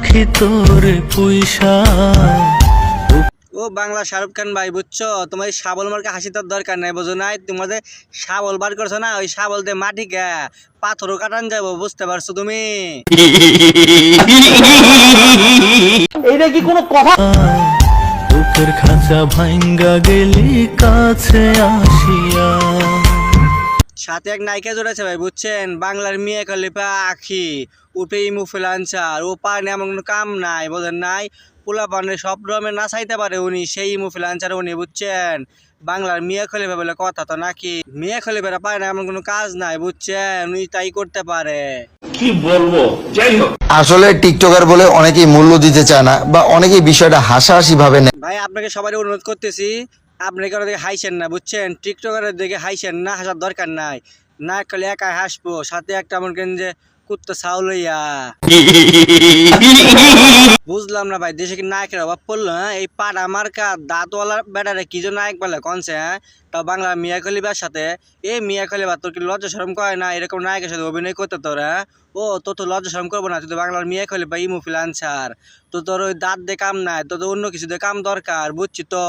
রাখি তোরে পুইসা। ও বাংলা শাহরুখ খান ভাই বুঝছো, তোমার এই শাবল মার্কা হাসি তোর দরকার নাই, বুঝো নাই? তোমাদের শাবল বার করছো না, ওই শাবল দিয়ে মাটি গা পাথরও কাটান যাবো, বুঝতে পারছো তুমি? এইটা কি কোনো কথা? বুকের খাঁচা ভাঙ্গা গেলি কাছে আসিয়া। সাথে এক নায়িকা জোড়াছে ভাই বুঝছেন, বাংলার মিয়া খলিফা আখি উঠে ইমুফিলান্সার, ও পারে এমন কোনো কাম নাই, বোঝেন নাই? পোলা পানে সব রকমের না চাইতে পারে উনি, সেই ইমুফিলান্সার উনি, বুঝছেন? বাংলার মিয়া খলিফা বলে কথা তো নাকি? মিয়া খলিফারা পারে না এমন কোনো কাজ নাই, বুঝছেন? উনি তাই করতে পারে। আসলে টিকটকার বলে অনেকেই মূল্য দিতে চায় না বা অনেকেই বিষয়টা হাসাহাসি ভাবে নেয়। ভাই আপনাকে সবাই অনুরোধ করতেছি, আপনাকে ওরা দেখে হাসেন না, বুঝছেন? টিকটকারের দেখে হাসেন না, হাসার দরকার নাই। না খালি একাই হাসবো, সাথে একটা মনে করেন যে কুত্তা চাউল লইয়া। বুঝলাম না ভাই, দেশে কি নায়কের অভাব পড়লো? হ্যাঁ, এই পাড়া মার্কা দাঁতওয়ালা বেটারে কি জন্য নায়ক বলে কনছে? হ্যাঁ, তাও বাংলা মিয়া খলিফার সাথে। এই মিয়া খলিফা তোর কি লজ্জা শরম করে না এরকম নায়কের সাথে অভিনয় করতে? তোরা ও তোর তো লজ্জা শরম করবো না? তুই তো বাংলার মিয়া খলিফা ইমুফিলান্সার, তো তোর ওই দাঁত দিয়ে কাম নাই, তোর তো অন্য কিছু দিয়ে কাম দরকার, বুঝছি তো?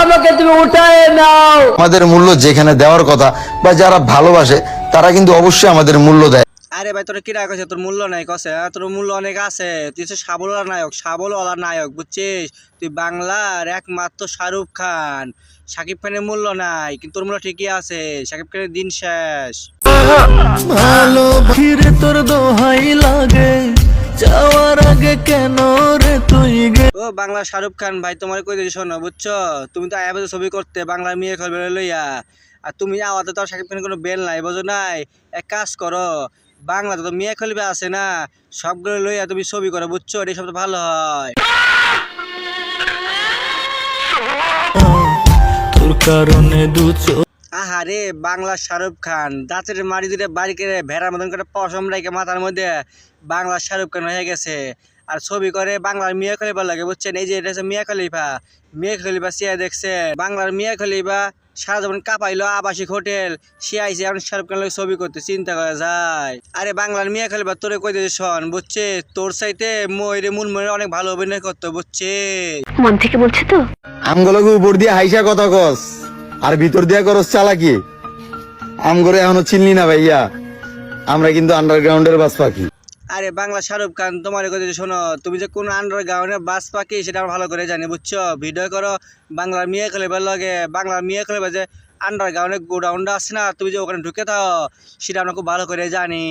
আমাকে তুমি উঠায় নাও। আমাদের মূল্য যেখানে দেওয়ার কথা বা যারা ভালোবাসে তারা কিন্তু অবশ্যই আমাদের মূল্য দেয়। আরে ভাই তোর কিরা কছে তোর মূল্য নাই কছে? হ্যাঁ, তোর মূল্য অনেক আছে, তুই হচ্ছে সাবলওয়ালা নায়ক, সাবলওয়ালা নায়ক, বুঝছিস? তুই বাংলার একমাত্র শাহরুখ খান। শাকিব খানের মূল্য নাই, কিন্তু তোর মূল্য ঠিকই আছে। শাকিব খানের দিন শেষ। ভালো ফিরে তোর দোহাই লাগে, যাওয়ার আগে কেন রে তুই গে। ও বাংলা শাহরুখ খান ভাই, তোমার কই দিয়েছি শোনো, বুঝছো? তুমি তো আয়াবে ছবি করতে বাংলার মেয়ে খলবে লইয়া, আর তুমি আওয়াতে তো শাকিব খানের কোনো বেল নাই, বুঝো নাই? এক কাজ করো, বাংলাতে তো মেয়ে খলিফা আছে না, সবগুলো লইয়া তুমি ছবি করো, বুঝছো? এটাই সবচেয়ে ভালো হয়। তোর কারণে দু চোখ আহারে বাংলা শাহরুখ খান দাঁতের মারি দুটো বাড়ি করে ভেড়ার মতন করে পশম রেখে মাথার মধ্যে বাংলা শাহরুখ খান হয়ে গেছে, আর ছবি করে বাংলার মিয়া খলিফা লাগে, বুঝছেন? এই যে এটা হচ্ছে মিয়া খলিফা, মিয়া খলিফা সিয়া দেখছে বাংলার মিয়া খলিফা সারা জীবন কাঁপাইলো আবাসিক হোটেল, সে আইসে এখন শাহরুখ খান ছবি করতে, চিন্তা করা যায়? আরে বাংলার মিয়া খলিফা তোরে কই দিয়েছে শোন, বুঝছে? তোর চাইতে ময়ূরে মুনময়ূরে অনেক ভালো অভিনয় করতো, বুঝছে? মন থেকে বলছে তো। আমগুলোকে উপর দিয়ে হাইসা কথা কস আর ভিতর দিয়া করস চালাকি। আমগরে এখনো চিনলি না ভাইয়া, আমরা কিন্তু আন্ডারগ্রাউন্ডের বাস পাখি। আরে বাংলা শাহরুখ খান তোমার কথা শোনো, তুমি যে কোন আন্ডারগ্রাউন্ডের বাস পাখি সেটা আমরা ভালো করে জানি, বুঝছো? ভিডিও করো বাংলার মিয়া খলিফার লগে, বাংলার মিয়া খলিফা যে আন্ডারগ্রাউন্ডের গোডাউনটা আছে না, তুমি যে ওখানে ঢুকে থাও সেটা আমরা খুব ভালো করে জানি।